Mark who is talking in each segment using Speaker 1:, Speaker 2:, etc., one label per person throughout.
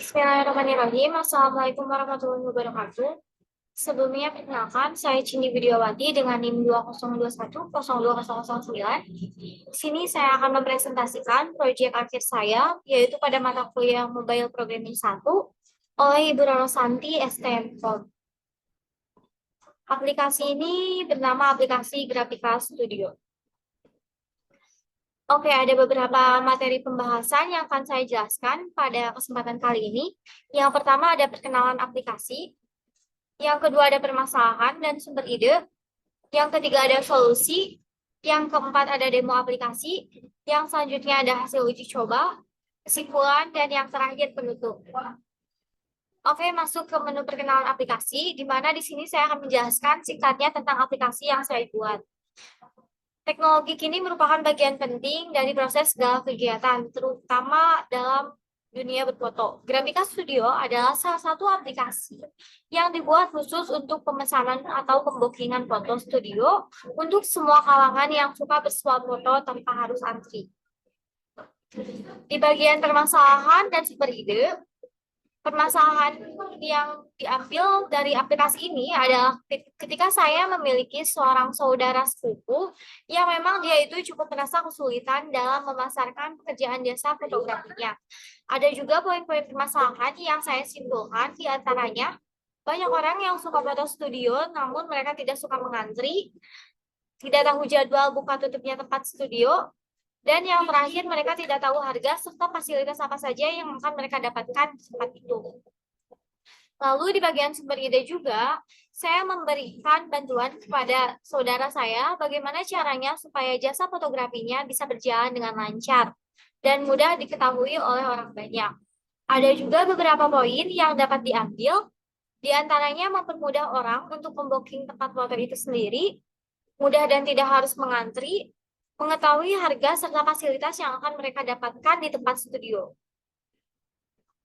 Speaker 1: Bismillahirrahmanirrahim. Assalamualaikum warahmatullahi wabarakatuh. Sebelumnya, perkenalkan, saya Cindy Widiawati dengan NIM 2021-02009. Di sini saya akan mempresentasikan proyek akhir saya, yaitu pada mata kuliah Mobile Programming 1 oleh Ibu Roro Santi, STM.Com. Aplikasi ini bernama aplikasi Graphical Studio. Oke, ada beberapa materi pembahasan yang akan saya jelaskan pada kesempatan kali ini. Yang pertama ada perkenalan aplikasi. Yang kedua ada permasalahan dan sumber ide. Yang ketiga ada solusi. Yang keempat ada demo aplikasi. Yang selanjutnya ada hasil uji coba, kesimpulan, dan yang terakhir penutup. Oke, masuk ke menu perkenalan aplikasi, di mana di sini saya akan menjelaskan singkatnya tentang aplikasi yang saya buat. Teknologi kini merupakan bagian penting dari proses segala kegiatan, terutama dalam dunia berfoto. Graphical Studio adalah salah satu aplikasi yang dibuat khusus untuk pemesanan atau pembookingan foto studio untuk semua kalangan yang suka bersuap foto tanpa harus antri. Di bagian permasalahan dan sumber ide, permasalahan yang diambil dari aplikasi ini adalah ketika saya memiliki seorang saudara sepupu yang memang dia itu cukup merasa kesulitan dalam memasarkan pekerjaan jasa fotografinya. Ada juga poin-poin permasalahan yang saya simpulkan, di antaranya banyak orang yang suka foto studio namun mereka tidak suka mengantri, tidak tahu jadwal buka tutupnya tempat studio, dan yang terakhir, mereka tidak tahu harga serta fasilitas apa saja yang akan mereka dapatkan di tempat itu. Lalu di bagian sumber ide juga, saya memberikan bantuan kepada saudara saya bagaimana caranya supaya jasa fotografinya bisa berjalan dengan lancar dan mudah diketahui oleh orang banyak. Ada juga beberapa poin yang dapat diambil, di antaranya mempermudah orang untuk membooking tempat foto itu sendiri, mudah dan tidak harus mengantri, mengetahui harga serta fasilitas yang akan mereka dapatkan di tempat studio.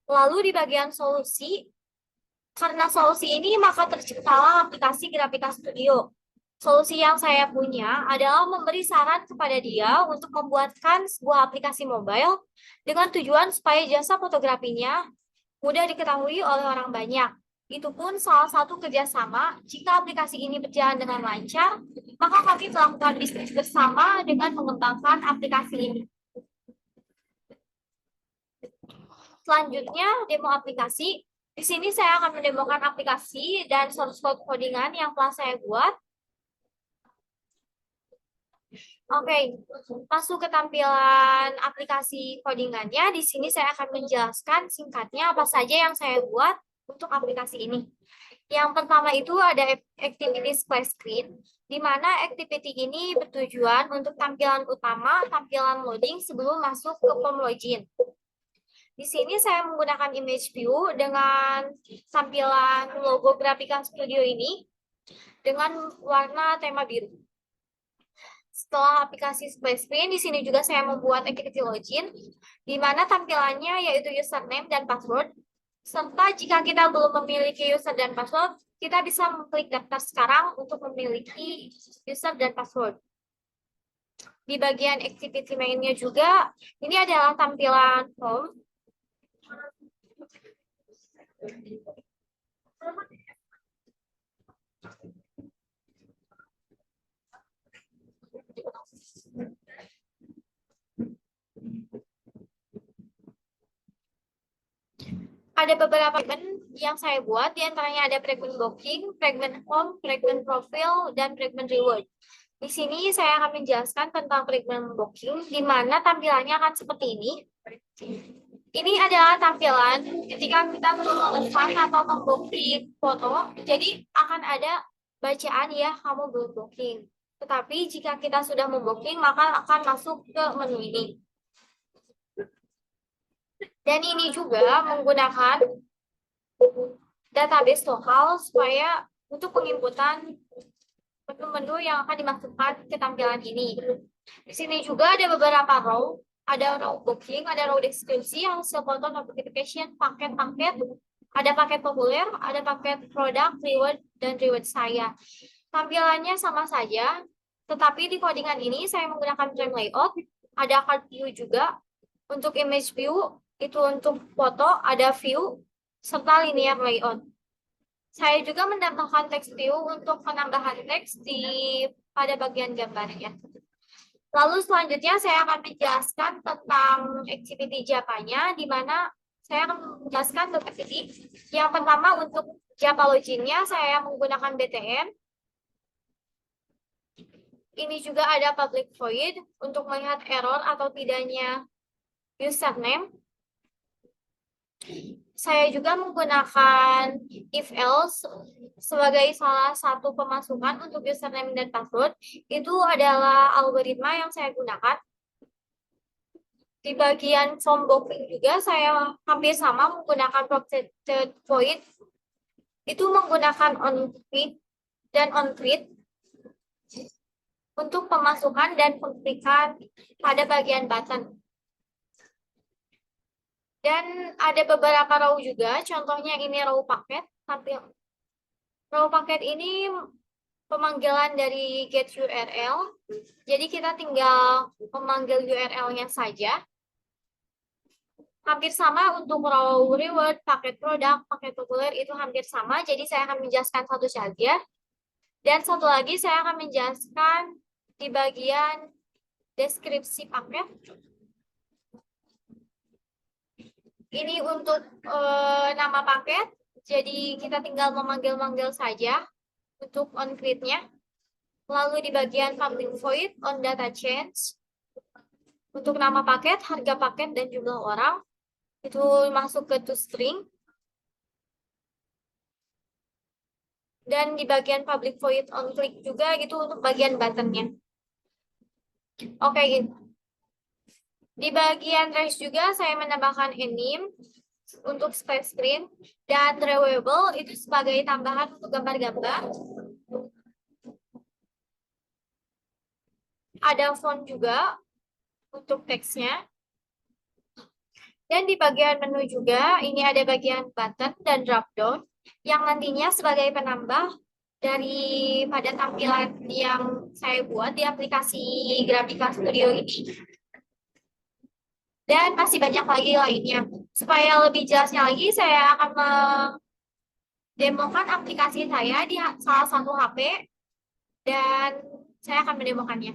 Speaker 1: Lalu di bagian solusi, karena solusi ini maka terciptalah aplikasi Graphical Studio. Solusi yang saya punya adalah memberi saran kepada dia untuk membuatkan sebuah aplikasi mobile dengan tujuan supaya jasa fotografinya mudah diketahui oleh orang banyak. Itu pun salah satu kerjasama. Jika aplikasi ini berjalan dengan lancar, maka kami melakukan bisnis bersama dengan mengembangkan aplikasi ini. Selanjutnya, demo aplikasi. Di sini saya akan mendemokan aplikasi dan source code codingan yang telah saya buat. Oke, masuk ke tampilan aplikasi codingannya. Di sini saya akan menjelaskan singkatnya apa saja yang saya buat untuk aplikasi ini. Yang pertama itu ada activity splash screen, di mana activity ini bertujuan untuk tampilan utama, tampilan loading sebelum masuk ke form login. Di sini saya menggunakan image view dengan tampilan logo Graphical Studio ini dengan warna tema biru. Setelah aplikasi splash screen, di sini juga saya membuat activity login, di mana tampilannya yaitu username dan password. Serta jika kita belum memiliki user dan password, kita bisa mengklik daftar sekarang untuk memiliki user dan password. Di bagian activity main-nya juga, ini adalah tampilan home. Ada beberapa fragment yang saya buat, diantaranya ada fragment booking, fragment home, fragment profile, dan fragment reward. Di sini saya akan menjelaskan tentang fragment booking, di mana tampilannya akan seperti ini. Ini adalah tampilan ketika kita memesan atau membooking foto, jadi akan ada bacaan ya, kamu belum booking. Tetapi jika kita sudah membooking, maka akan masuk ke menu ini. Dan ini juga menggunakan database lokal supaya untuk penginputan menu-menu yang akan dimasukkan ke tampilan ini. Di sini juga ada beberapa row, ada row booking, ada row deskripsi, hasil foto, notification, paket-paket, ada paket populer, ada paket produk, reward, dan reward saya. Tampilannya sama saja, tetapi di codingan ini saya menggunakan frame layout, ada card view juga. Untuk image view, Itu untuk foto, ada view, serta linear layout. Saya juga menambahkan teks view untuk penambahan teks pada bagian gambarnya. Lalu selanjutnya saya akan menjelaskan tentang activity Java-nya, di mana saya akan menjelaskan beberapa titik. Yang pertama untuk Java login-nya saya menggunakan BTN. Ini juga ada public void untuk melihat error atau tidaknya username. Saya juga menggunakan if else sebagai salah satu pemasukan untuk username dan password. Itu adalah algoritma yang saya gunakan. Di bagian form booking juga saya hampir sama menggunakan protected void. Itu menggunakan onCreate dan onCreate untuk pemasukan dan pengklikan pada bagian button. Dan ada beberapa row juga, contohnya ini row paket. Row paket ini pemanggilan dari get URL. Jadi kita tinggal memanggil URL-nya saja. Hampir sama untuk row reward, paket produk, paket populer itu hampir sama. Jadi saya akan menjelaskan satu saja. Dan satu lagi saya akan menjelaskan di bagian deskripsi paket. Ini untuk nama paket, jadi kita tinggal memanggil-manggil saja untuk onCreate-nya. Lalu di bagian public void on data change, untuk nama paket, harga paket, dan jumlah orang, itu masuk ke toString. Dan di bagian public void on click juga gitu untuk bagian button-nya. Oke, gitu. Di bagian trace juga saya menambahkan anim untuk split screen dan drawable itu sebagai tambahan untuk gambar-gambar. Ada font juga untuk teksnya. Dan di bagian menu juga ini ada bagian button dan drop down yang nantinya sebagai penambah daripada tampilan yang saya buat di aplikasi Grafika Studio ini. Dan masih banyak lagi lainnya. Supaya lebih jelasnya lagi, saya akan mendemokan aplikasi saya di salah satu HP. Dan saya akan mendemokannya.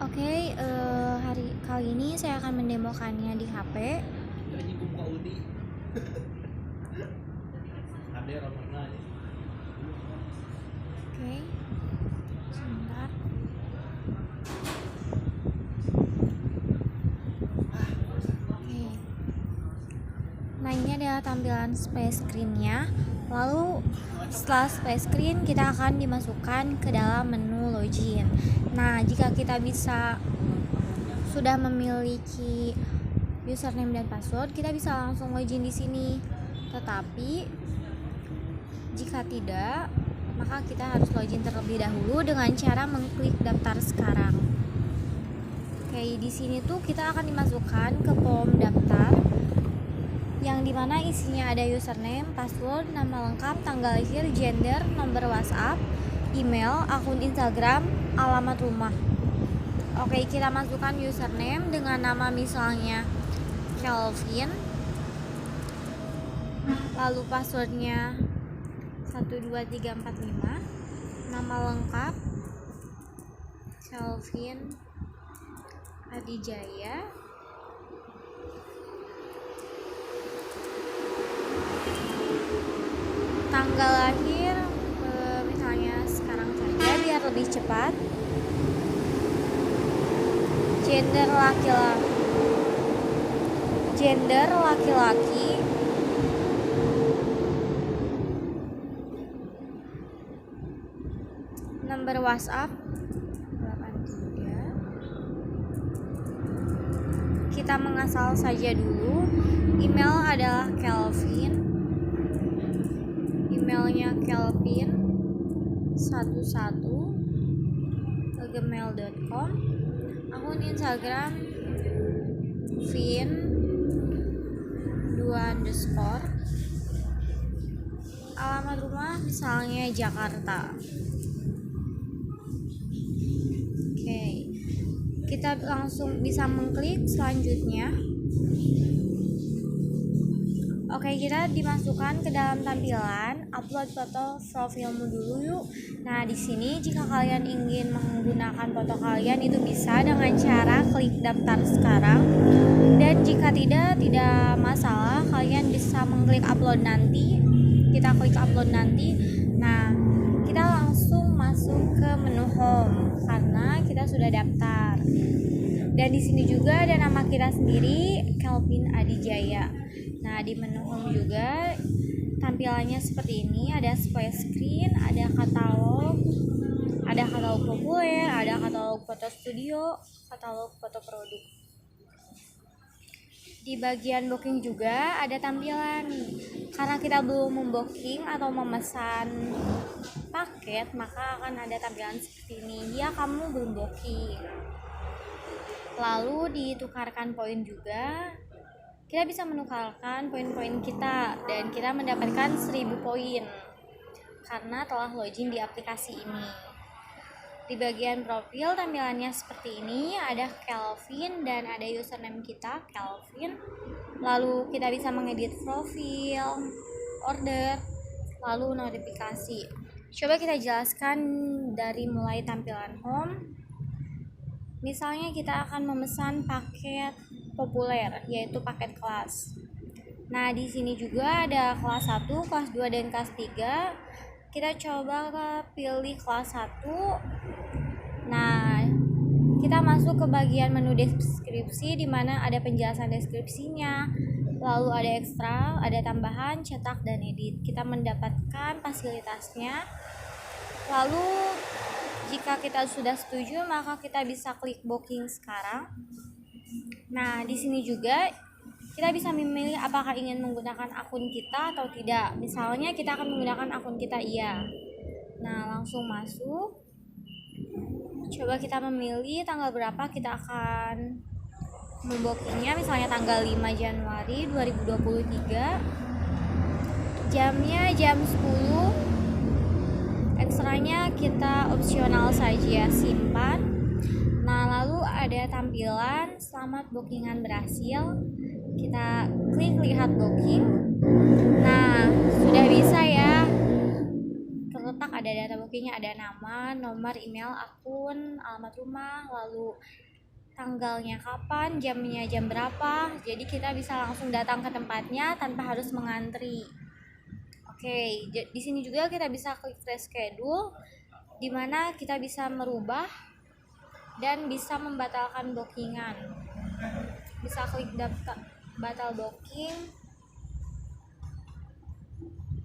Speaker 2: Oke, kali ini saya akan mendemokannya di HP. Oke, sebentar. Oke. Nah, ini adalah tampilan splash screen-nya. Lalu setelah splash screen kita akan dimasukkan ke dalam menu login. Nah, jika kita sudah memiliki username dan password, kita bisa langsung login di sini. Tetapi jika tidak, maka kita harus login terlebih dahulu dengan cara mengklik daftar sekarang. Oke, di sini tuh kita akan dimasukkan ke form daftar yang dimana isinya ada username, password, nama lengkap, tanggal lahir, gender, nomor WhatsApp, email, akun Instagram, alamat rumah. Oke, kita masukkan username dengan nama misalnya Kelvin. Lalu passwordnya 12345. Nama lengkap Kelvin Adijaya. Tanggal lahir misalnya sekarang saja biar lebih cepat. Gender laki-laki. Nomor WhatsApp 83. Kita mengasal saja dulu. Email adalah Kelvin. Emailnya kelvin11@gmail.com. Akun Instagram vin2_. Alamat rumah misalnya Jakarta. Oke, kita langsung bisa mengklik selanjutnya. Oke, kita dimasukkan ke dalam tampilan upload foto profilmu dulu yuk. Nah, di sini jika kalian ingin menggunakan foto kalian itu bisa dengan cara klik daftar sekarang. Dan jika tidak masalah, kalian bisa mengklik upload nanti. Kita klik upload nanti. Nah, kita langsung masuk ke menu home karena kita sudah daftar. Dan di sini juga ada nama kita sendiri, Kelvin Adijaya. Nah, di menu home juga tampilannya seperti ini, ada splash screen, ada katalog populer, ada katalog foto studio, katalog foto produk. Di bagian booking juga ada tampilan nih. Karena kita belum membooking atau memesan paket, maka akan ada tampilan seperti ini. Ya, kamu belum booking. Lalu ditukarkan poin juga. Kita bisa menukarkan poin-poin kita dan kita mendapatkan 1000 poin karena telah login di aplikasi ini. Di bagian profil tampilannya seperti ini, ada Kelvin dan ada username kita Kelvin. Lalu kita bisa mengedit profil, order, lalu notifikasi. Coba kita jelaskan dari mulai tampilan home. Misalnya kita akan memesan paket populer, yaitu paket kelas. Nah, di sini juga ada kelas 1, kelas 2, dan kelas 3. Kita coba pilih kelas 1. Nah, kita masuk ke bagian menu deskripsi di mana ada penjelasan deskripsinya. Lalu ada ekstra, ada tambahan, cetak, dan edit. Kita mendapatkan fasilitasnya. Lalu jika kita sudah setuju, maka kita bisa klik booking sekarang. Nah, di sini juga kita bisa memilih apakah ingin menggunakan akun kita atau tidak. Misalnya kita akan menggunakan akun kita, iya. Nah, langsung masuk. Coba kita memilih tanggal berapa kita akan membookingnya, misalnya tanggal 5 Januari 2023. Jamnya jam 10. Ekstranya kita opsional saja, simpan. Nah, lalu ada tampilan selamat bookingan berhasil. Kita klik lihat booking. Nah, sudah bisa ya. Terletak ada data bookingnya, ada nama, nomor email, akun, alamat rumah, lalu tanggalnya kapan, jamnya jam berapa. Jadi kita bisa langsung datang ke tempatnya tanpa harus mengantri. Oke, di sini juga kita bisa klik reschedule, di mana kita bisa merubah dan bisa membatalkan bookingan. Bisa klik daftar batal booking.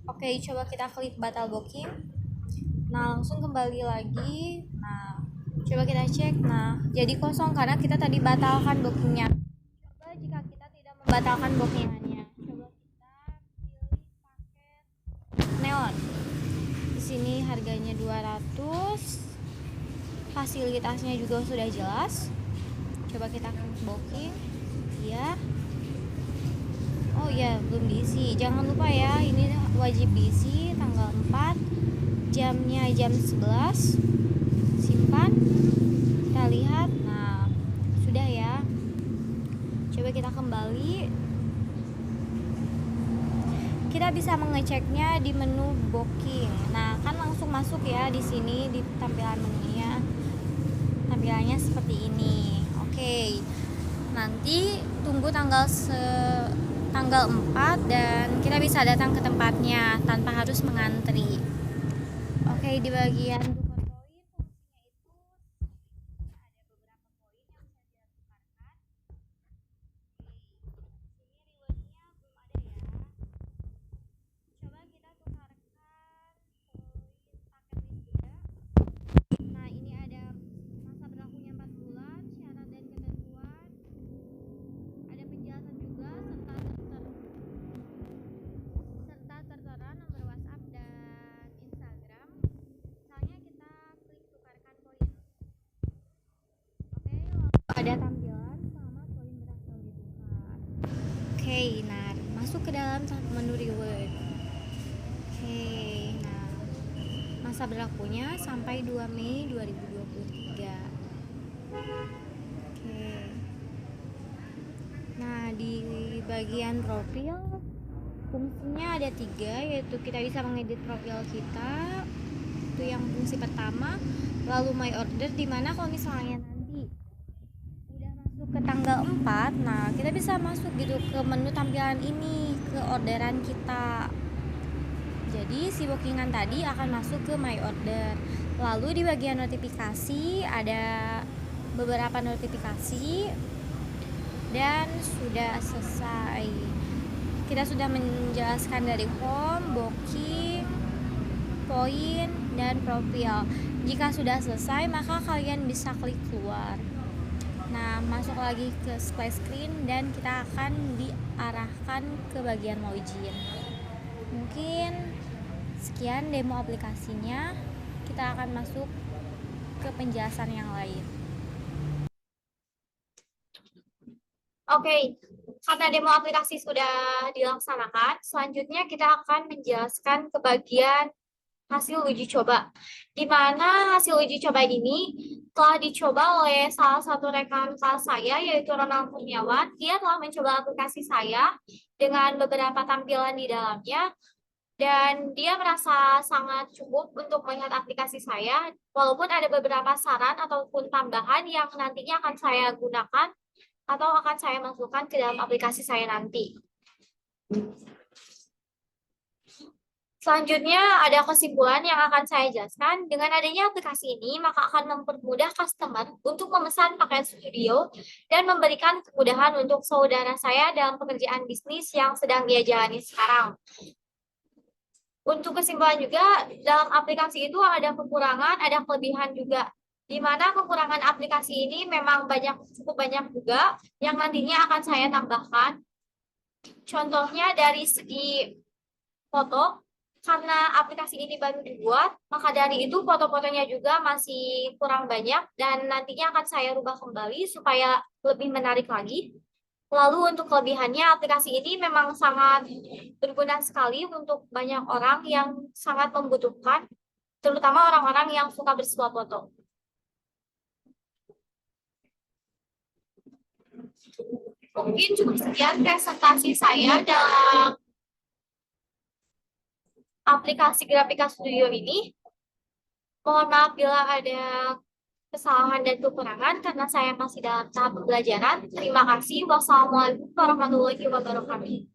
Speaker 2: Oke, coba kita klik batal booking. Nah, langsung kembali lagi. Nah, coba kita cek. Nah, jadi kosong karena kita tadi batalkan bookingnya. Coba jika kita tidak membatalkan bookingannya, coba kita pilih paket neon. Di sini harganya 200. Fasilitasnya juga sudah jelas. Coba kita klik booking. Ya. Oh ya, belum diisi. Jangan lupa ya, ini wajib diisi tanggal 4. Jamnya jam 11. Simpan. Kita lihat. Nah, sudah ya. Coba kita kembali. Kita bisa mengeceknya di menu booking. Nah, kan langsung masuk ya di sini di tampilan menunya. Tampilannya seperti ini. Oke. Nanti tunggu tanggal 4 dan kita bisa datang ke tempatnya tanpa harus mengantri. Oke, di bagian tukar poin fungsinya itu ada beberapa poin yang bisa ditukarkan. Oke, di sini rewardnya belum ada ya. Coba kita tukarkan poin paket list juga. Nah, ini ada masa berlakunya 4 bulan, syarat dan ketentuan. Ada penjelasan juga serta tertera nomor WhatsApp dan Instagram. Misalnya kita klik tukarkan poin. Oke, lalu ada tampilan selamat poin berhasil ditukar. Oke, nah masuk ke dalam menu reward. Oke, nah masa berlakunya sampai 2 Mei 2023. Oke. Nah, di bagian profil fungsinya ada 3, yaitu kita bisa mengedit profil kita, itu yang fungsi pertama. Lalu my order, dimana kalau misalnya nanti udah masuk ke tanggal 4, nah kita bisa masuk gitu ke menu tampilan ini, ke orderan kita. Jadi si bookingan tadi akan masuk ke my order. Lalu di bagian notifikasi ada beberapa notifikasi dan sudah selesai. Kita sudah menjelaskan dari home, booking, poin, dan profil. Jika sudah selesai, maka kalian bisa klik keluar. Nah, masuk lagi ke splash screen dan kita akan diarahkan ke bagian login. Mungkin sekian demo aplikasinya. Kita akan masuk ke penjelasan yang lain.
Speaker 1: Oke, karena demo aplikasi sudah dilaksanakan, selanjutnya kita akan menjelaskan ke bagian hasil uji coba, di mana hasil uji coba ini telah dicoba oleh salah satu rekan kelas saya, yaitu Ronald Kurniawan. Dia telah mencoba aplikasi saya dengan beberapa tampilan di dalamnya, dan dia merasa sangat cukup untuk melihat aplikasi saya, walaupun ada beberapa saran ataupun tambahan yang nantinya akan saya gunakan atau akan saya masukkan ke dalam aplikasi saya nanti. Selanjutnya ada kesimpulan yang akan saya jelaskan. Dengan adanya aplikasi ini, maka akan mempermudah customer untuk memesan pakaian studio dan memberikan kemudahan untuk saudara saya dalam pekerjaan bisnis yang sedang dia jalani sekarang. Untuk kesimpulan juga, dalam aplikasi itu ada kekurangan, ada kelebihan juga. Di mana kekurangan aplikasi ini memang cukup banyak juga yang nantinya akan saya tambahkan. Contohnya dari segi foto, karena aplikasi ini baru dibuat, maka dari itu foto-fotonya juga masih kurang banyak dan nantinya akan saya rubah kembali supaya lebih menarik lagi. Lalu untuk kelebihannya, aplikasi ini memang sangat berguna sekali untuk banyak orang yang sangat membutuhkan, terutama orang-orang yang suka bersuah foto. Mungkin cukup sekian presentasi saya dalam aplikasi Grafika Studio ini. Mohon maaf bila ada kesalahan dan kekurangan karena saya masih dalam tahap pembelajaran. Terima kasih. Wassalamualaikum warahmatullahi wabarakatuh.